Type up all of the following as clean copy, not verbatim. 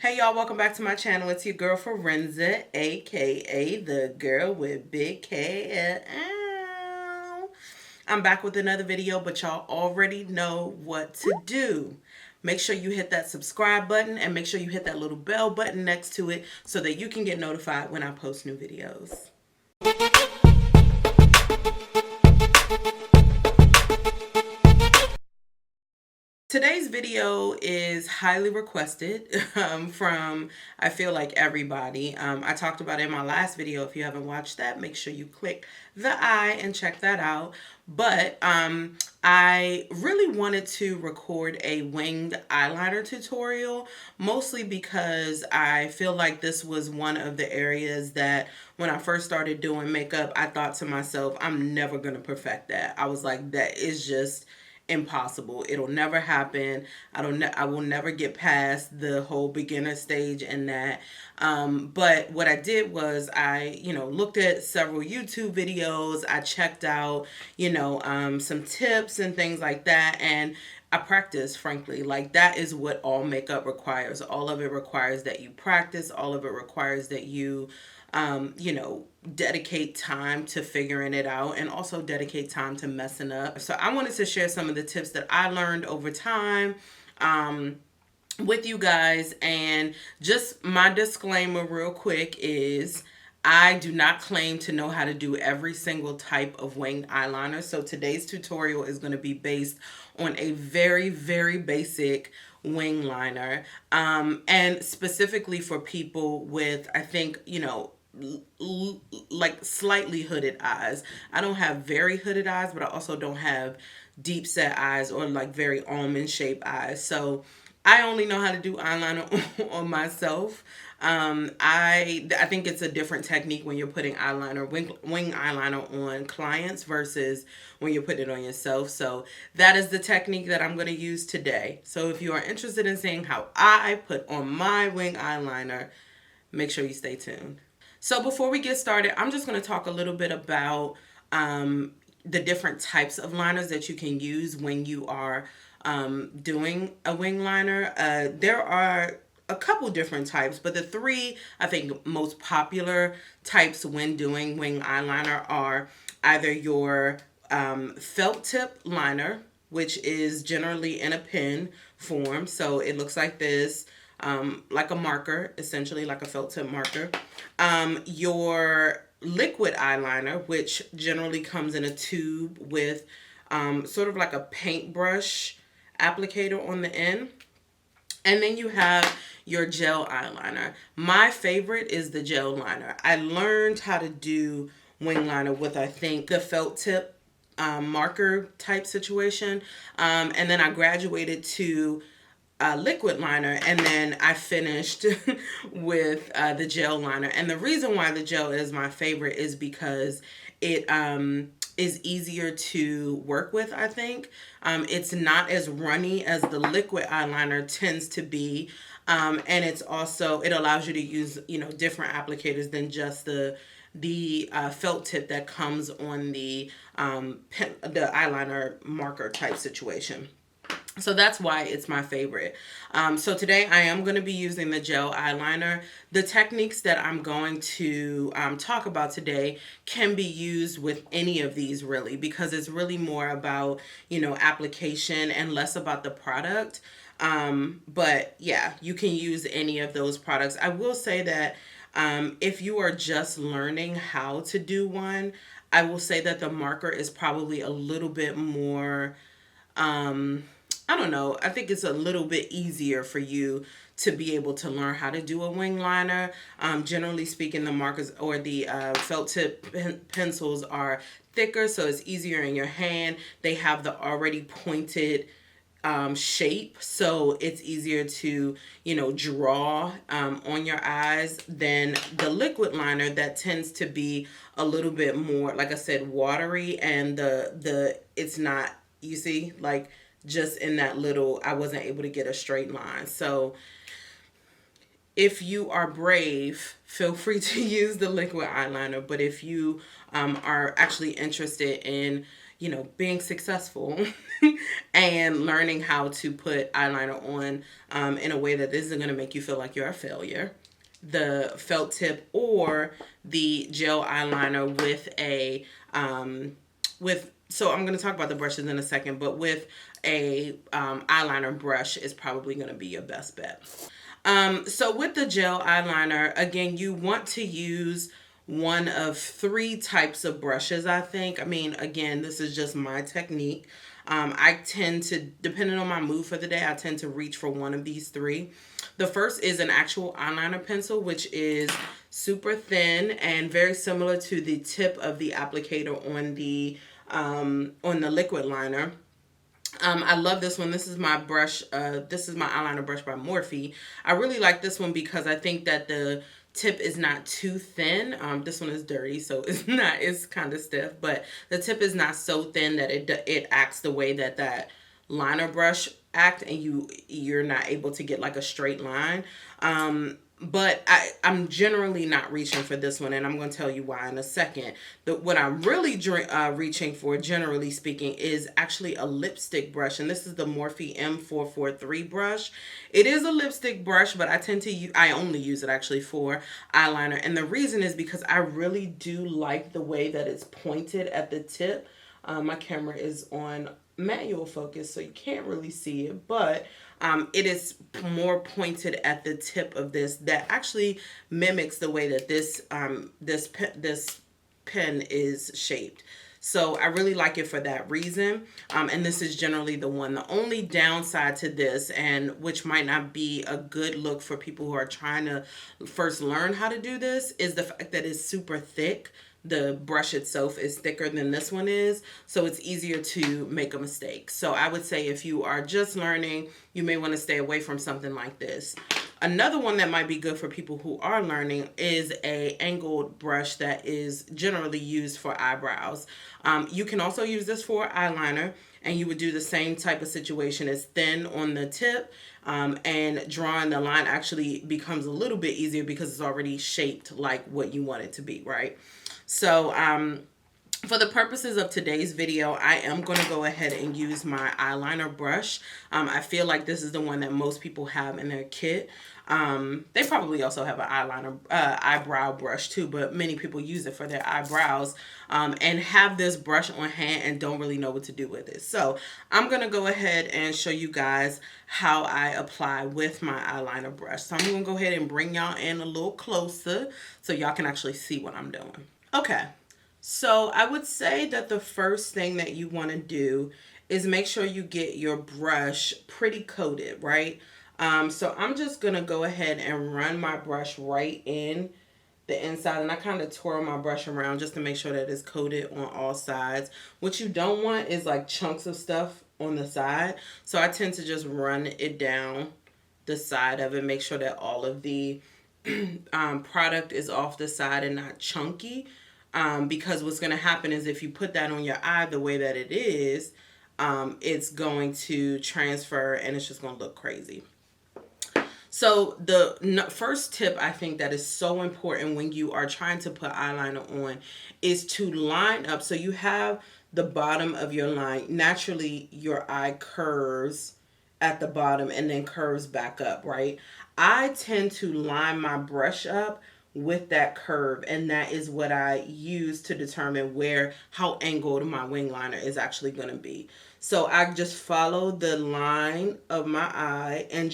Hey y'all, welcome back to my channel. It's your girl Firenza, aka the girl with big K. Ow. I'm back with another video, but y'all already know what to do. Make sure you hit that subscribe button and make sure you hit that little bell button next to it so that you can get notified when I post new videos. Today's video is highly requested from, I feel like, everybody. I talked about it in my last video. If you haven't watched that, make sure you click the I and check that out. But I really wanted to record a winged eyeliner tutorial, mostly because I feel like this was one of the areas that when I first started doing makeup, I thought to myself, I'm never going to perfect that. I was like, that is just impossible. It'll never happen. I will never get past the whole beginner stage in that. But what I did was I, looked at several YouTube videos. I checked out, some tips and things like that. And I practice, frankly. Like, that is what all makeup requires. All of it requires that you practice. All of it requires that you dedicate time to figuring it out and also dedicate time to messing up. So I wanted to share some of the tips that I learned over time with you guys. And just my disclaimer real quick is I do not claim to know how to do every single type of winged eyeliner. So today's tutorial is going to be based on a very, very basic wing liner. And specifically for people with, I think, like slightly hooded eyes. I don't have very hooded eyes, but I also don't have deep set eyes or like very almond shaped eyes. So I only know how to do eyeliner on myself. I think it's a different technique when you're putting eyeliner, wing eyeliner on clients versus when you're putting it on yourself. So that is the technique that I'm going to use today. So if you are interested in seeing how I put on my wing eyeliner, make sure you stay tuned. So before we get started, I'm just going to talk a little bit about the different types of liners that you can use when you are doing a wing liner. There are a couple different types, but the three, I think, most popular types when doing wing eyeliner are either your felt tip liner, which is generally in a pen form. So it looks like this. Like a marker, essentially like a felt tip marker. Your liquid eyeliner, which generally comes in a tube with sort of like a paintbrush applicator on the end. And then you have your gel eyeliner. My favorite is the gel liner. I learned how to do wing liner with, I think, the felt tip marker type situation. And then I graduated to liquid liner, and then I finished with the gel liner. And the reason why the gel is my favorite is because it is easier to work with, I think. It's not as runny as the liquid eyeliner tends to be. And it's also, it allows you to use, different applicators than just the felt tip that comes on the eyeliner marker type situation. So that's why it's my favorite. So today I am going to be using the gel eyeliner. The techniques that I'm going to talk about today can be used with any of these really, because it's really more about, application and less about the product. But yeah, you can use any of those products. I will say that if you are just learning how to do one, I will say that the marker is probably a little bit more I don't know. I think it's a little bit easier for you to be able to learn how to do a wing liner. Generally speaking, the markers or the felt tip pencils are thicker, so it's easier in your hand. They have the already pointed shape, so it's easier to, draw on your eyes than the liquid liner that tends to be a little bit more, like I said, watery, and it's not, you see, like, just in that little, I wasn't able to get a straight line. So if you are brave, feel free to use the liquid eyeliner. But if you are actually interested in, being successful and learning how to put eyeliner on in a way that isn't going to make you feel like you're a failure. The felt tip or the gel eyeliner with so I'm going to talk about the brushes in a second, but with a eyeliner brush is probably going to be your best bet. So with the gel eyeliner, again, you want to use one of three types of brushes, I think. I mean, again, this is just my technique. I tend to, depending on my mood for the day, I tend to reach for one of these three. The first is an actual eyeliner pencil, which is super thin and very similar to the tip of the applicator on the liquid liner. I love this one. This is my brush. This is my eyeliner brush by Morphe. I really like this one because I think that the tip is not too thin. This one is dirty, so it's kind of stiff, but the tip is not so thin that it acts the way that liner brush act, and you're not able to get like a straight line. But I'm generally not reaching for this one, and I'm going to tell you why in a second. What I'm really reaching for, generally speaking, is actually a lipstick brush, and this is the Morphe M443 brush. It is a lipstick brush, but I only use it actually for eyeliner, and the reason is because I really do like the way that it's pointed at the tip. My camera is on manual focus, so you can't really see it, but it is more pointed at the tip of this that actually mimics the way that this pen is shaped. So I really like it for that reason. And this is generally the one. The only downside to this, and which might not be a good look for people who are trying to first learn how to do this, is the fact that it's super thick. The brush itself is thicker than this one is, so it's easier to make a mistake. So I would say if you are just learning, you may want to stay away from something like this. Another one that might be good for people who are learning is a angled brush that is generally used for eyebrows. You can also use this for eyeliner, and you would do the same type of situation. It's thin on the tip, and drawing the line actually becomes a little bit easier because it's already shaped like what you want it to be, right? So for the purposes of today's video, I am going to go ahead and use my eyeliner brush. I feel like this is the one that most people have in their kit. They probably also have an eyebrow brush too, but many people use it for their eyebrows, and have this brush on hand and don't really know what to do with it. So I'm going to go ahead and show you guys how I apply with my eyeliner brush. So I'm going to go ahead and bring y'all in a little closer so y'all can actually see what I'm doing. Okay, so I would say that the first thing that you want to do is make sure you get your brush pretty coated, right? So I'm just going to go ahead and run my brush right in the inside, and I kind of twirl my brush around just to make sure that it's coated on all sides. What you don't want is like chunks of stuff on the side, so I tend to just run it down the side of it, make sure that all of the product is off the side and not chunky. Because what's going to happen is if you put that on your eye the way that it is, it's going to transfer and it's just going to look crazy. So the first tip I think that is so important when you are trying to put eyeliner on is to line up. So you have the bottom of your line. Naturally, your eye curves at the bottom and then curves back up, right? I tend to line my brush up with that curve, and that is what I use to determine how angled my wing liner is actually going to be. So I just follow the line of my eye and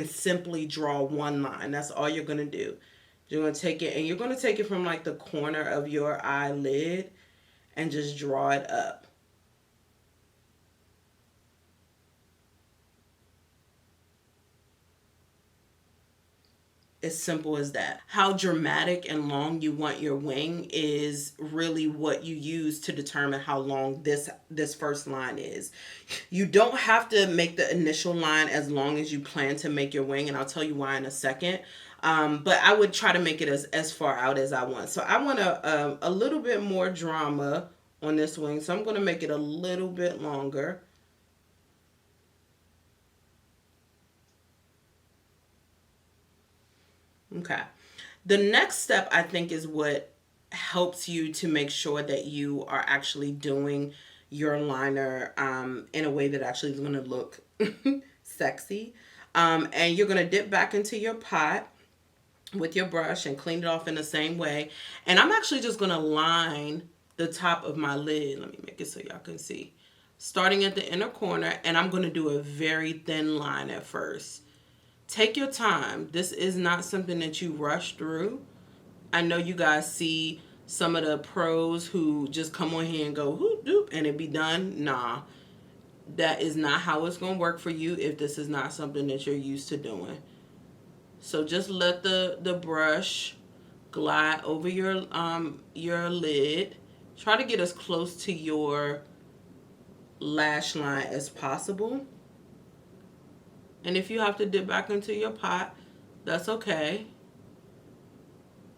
simply draw one line. That's all you're going to do. You're going to take it, and you're going to take it from like the corner of your eyelid and just draw it up. As simple as that. How dramatic and long you want your wing is really what you use to determine how long this first line is. You don't have to make the initial line as long as you plan to make your wing, and I'll tell you why in a second. But I would try to make it as far out as I want. So I want a little bit more drama on this wing, so I'm going to make it a little bit longer. Okay. The next step, I think, is what helps you to make sure that you are actually doing your liner in a way that actually is going to look sexy. And you're going to dip back into your pot with your brush and clean it off in the same way. And I'm actually just going to line the top of my lid. Let me make it so y'all can see. Starting at the inner corner, and I'm going to do a very thin line at first. Take your time. This is not something that you rush through. I know you guys see some of the pros who just come on here and go whoop doop and it be done. Nah, that is not how it's going to work for you if this is not something that you're used to doing. So just let the brush glide over your lid. Try to get as close to your lash line as possible. And if you have to dip back into your pot, that's okay.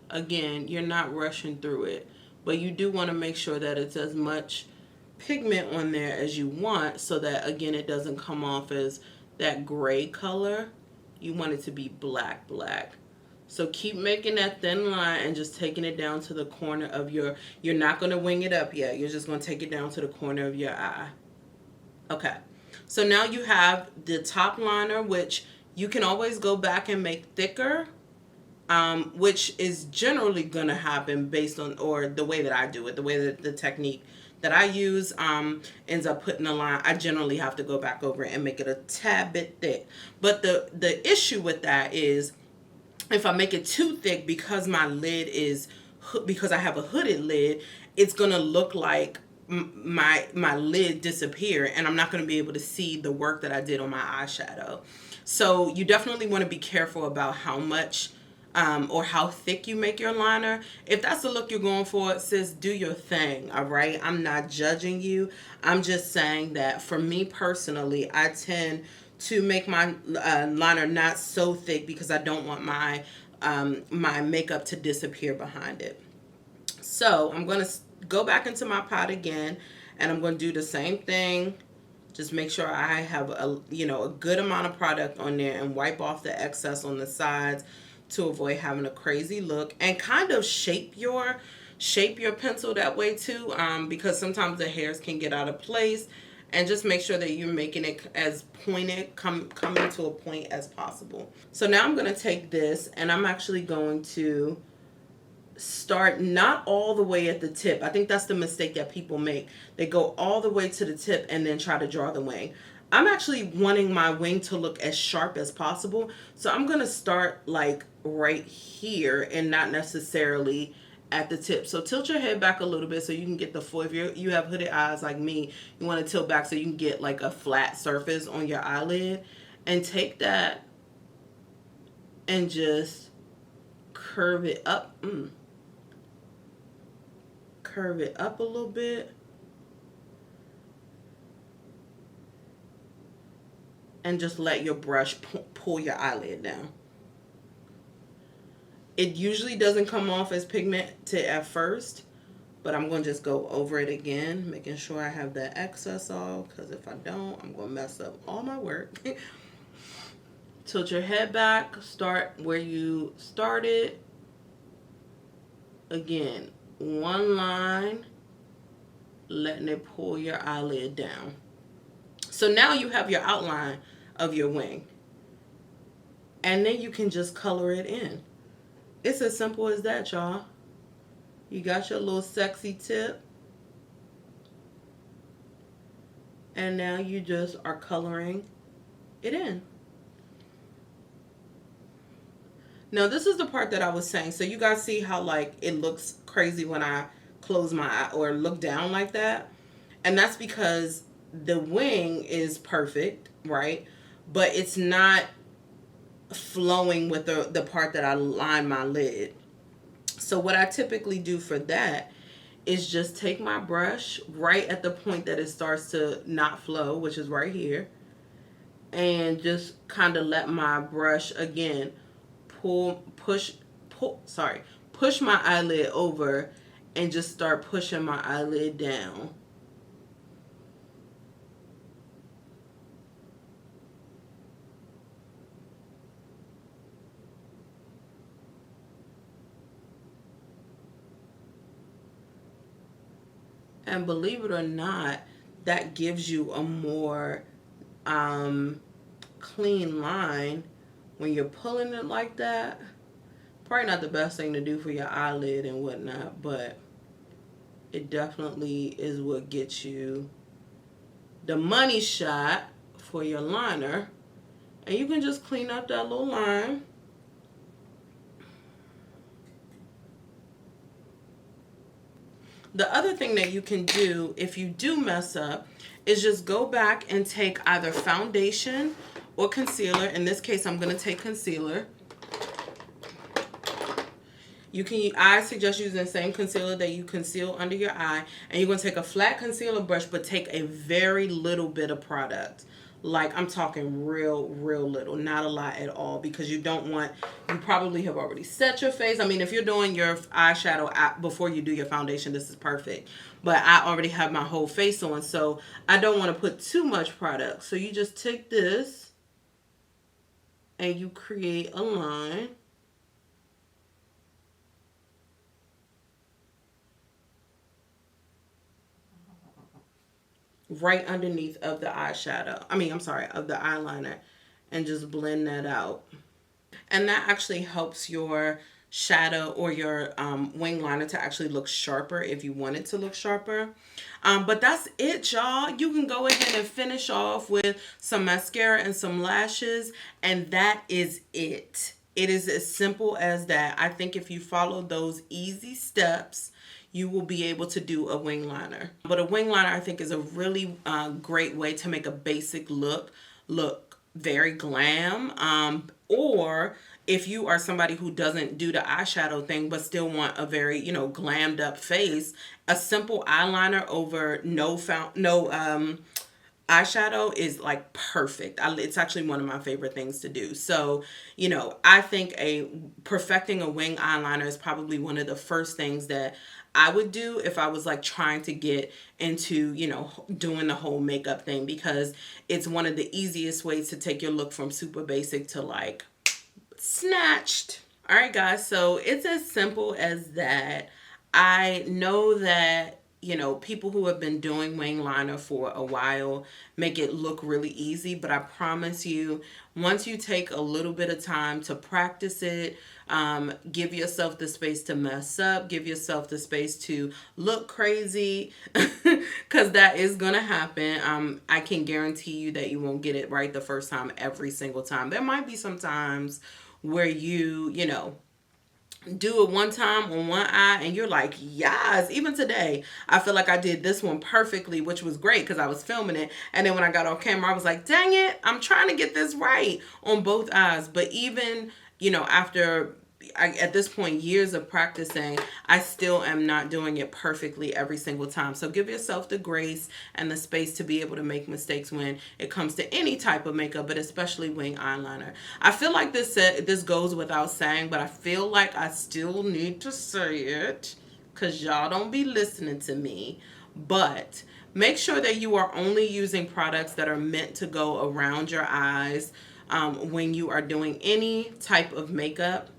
Again, you're not rushing through it, but you do want to make sure that it's as much pigment on there as you want, so that again it doesn't come off as that gray color. You want it to be black. So keep making that thin line and just taking it down to the corner of you're not going to wing it up yet. You're just going to take it down to the corner of your eye. Okay. So now you have the top liner, which you can always go back and make thicker, which is generally going to happen based on, or the way that I do it, the way that the technique that I use ends up putting the line. I generally have to go back over it and make it a tad bit thick. But the issue with that is if I make it too thick, because my lid is, because I have a hooded lid, it's going to look like my lid disappear, and I'm not going to be able to see the work that I did on my eyeshadow. So you definitely want to be careful about how much or how thick you make your liner. If that's the look you're going for, sis, do your thing, all right? I'm not judging you. I'm just saying that for me personally, I tend to make my liner not so thick because I don't want my my makeup to disappear behind it. So I'm going to go back into my pot again, and I'm going to do the same thing. Just make sure I have a good amount of product on there, and wipe off the excess on the sides to avoid having a crazy look, and kind of shape your pencil that way too, because sometimes the hairs can get out of place. And just make sure that you're making it as pointed, coming to a point as possible. So now I'm going to take this, and I'm actually going to start not all the way at the tip. I think that's the mistake that people make. They go all the way to the tip and then try to draw the wing. I'm actually wanting my wing to look as sharp as possible. So I'm going to start like right here and not necessarily at the tip. So tilt your head back a little bit so you can get the full, if you have hooded eyes like me, you want to tilt back so you can get like a flat surface on your eyelid. And take that and just curve it up. Curve it up a little bit. And just let your brush pull your eyelid down. It usually doesn't come off as pigmented at first, but I'm going to just go over it again, making sure I have that excess off, because if I don't, I'm going to mess up all my work. Tilt your head back, start where you started. Again, one line, letting it pull your eyelid down. So now you have your outline of your wing. And then you can just color it in. It's as simple as that, y'all. You got your little sexy tip. And now you just are coloring it in. Now this is the part that I was saying. So you guys see how like it looks crazy when I close my eye or look down like that? And that's because the wing is perfect, right? But it's not flowing with the part that I line my lid. So what I typically do for that is just take my brush right at the point that it starts to not flow, which is right here, and just kind of let my brush again push my eyelid over and just start pushing my eyelid down. And believe it or not, that gives you a more um, clean line when you're pulling it like that. Probably not the best thing to do for your eyelid and whatnot, but it definitely is what gets you the money shot for your liner. And you can just clean up that little line. The other thing that you can do if you do mess up is just go back and take either foundation or concealer. In this case, I'm going to take concealer. I suggest using the same concealer that you conceal under your eye. And you're going to take a flat concealer brush, but take a very little bit of product. Like, I'm talking real little, not a lot at all, because you don't want, you probably have already set your face. I mean, if you're doing your eyeshadow before you do your foundation, this is perfect. But I already have my whole face on, so I don't want to put too much product. So you just take this and you create a line. Right underneath of the eyeshadow. Of the eyeliner. And just blend that out. And that actually helps your shadow or your wing liner to actually look sharper if you want it to look sharper. But that's it, y'all. You can go ahead and finish off with some mascara and some lashes. And that is it. It is as simple as that. I think if you follow those easy steps, you will be able to do a wing liner. But a wing liner, I think, is a really great way to make a basic look very glam. Or if you are somebody who doesn't do the eyeshadow thing but still want a very, glammed up face, a simple eyeliner over no eyeshadow is like perfect. It's actually one of my favorite things to do. So, I think perfecting a wing eyeliner is probably one of the first things that I would do if I was like trying to get into, doing the whole makeup thing, because it's one of the easiest ways to take your look from super basic to like snatched. All right, guys. So it's as simple as that. I know that people who have been doing wing liner for a while make it look really easy, but I promise you, once you take a little bit of time to practice it, give yourself the space to mess up, give yourself the space to look crazy, because that is going to happen. I can guarantee you that you won't get it right the first time every single time. There might be some times where you do it one time on one eye and you're like, yes. Even today, I feel like I did this one perfectly, which was great because I was filming it. And then when I got on camera, I was like, dang it, I'm trying to get this right on both eyes. But even, after at this point, years of practicing, I still am not doing it perfectly every single time. So give yourself the grace and the space to be able to make mistakes when it comes to any type of makeup, but especially wing eyeliner. I feel like this goes without saying, but I feel like I still need to say it because y'all don't be listening to me. But make sure that you are only using products that are meant to go around your eyes when you are doing any type of makeup.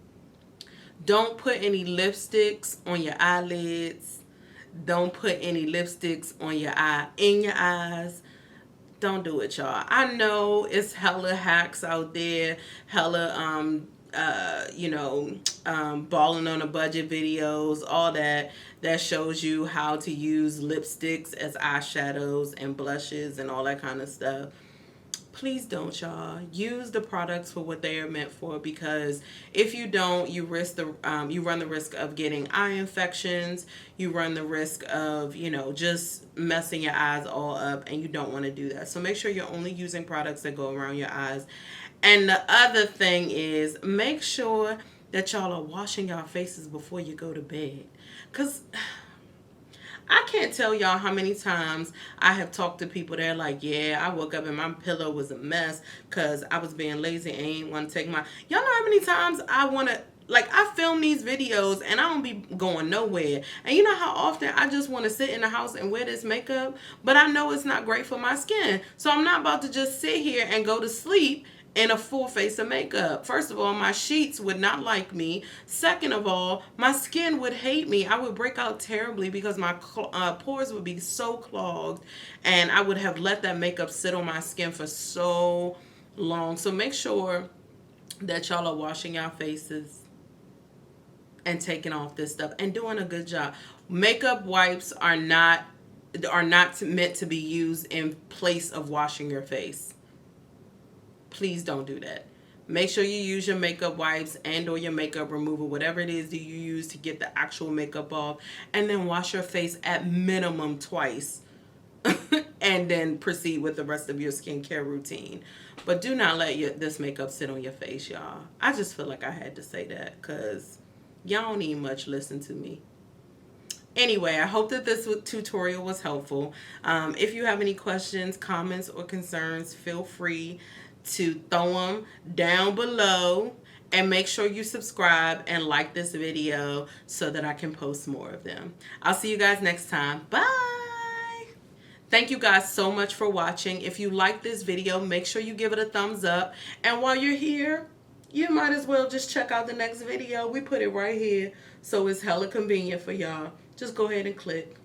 Don't put any lipsticks on your eyelids. Don't put any lipsticks on your in your eyes. Don't do it, y'all. I know it's hella hacks out there, hella balling on a budget videos, all that shows you how to use lipsticks as eyeshadows and blushes and all that kind of stuff. Please don't, y'all. Use the products for what they are meant for, because if you don't, you run the risk of getting eye infections. You run the risk of, just messing your eyes all up, and you don't want to do that. So make sure you're only using products that go around your eyes. And the other thing is, make sure that y'all are washing your faces before you go to bed. Because I can't tell y'all how many times I have talked to people. They're like, yeah, I woke up and my pillow was a mess because I was being lazy and ain't want to take my... Y'all know how many times I want to... Like, I film these videos and I don't be going nowhere. And you know how often I just want to sit in the house and wear this makeup? But I know it's not great for my skin. So I'm not about to just sit here and go to sleep in a full face of makeup. First of all, my sheets would not like me. Second of all, my skin would hate me. I would break out terribly because my pores would be so clogged, and I would have let that makeup sit on my skin for so long. So make sure that y'all are washing your faces and taking off this stuff and doing a good job. Makeup wipes are not meant to be used in place of washing your face. Please don't do that. Make sure you use your makeup wipes and or your makeup remover, whatever it is that you use to get the actual makeup off, and then wash your face at minimum twice. And then proceed with the rest of your skincare routine. But do not let this makeup sit on your face, y'all. I just feel like I had to say that because y'all don't need much listen to me. Anyway, I hope that this tutorial was helpful. If you have any questions, comments, or concerns, feel free to throw them down below, and make sure you subscribe and like this video so that I can post more of them. I'll see you guys next time. Bye. Thank you guys so much for watching. If you like this video, make sure you give it a thumbs up. And while you're here, you might as well just check out the next video. We put it right here, so it's hella convenient for y'all. Just go ahead and click.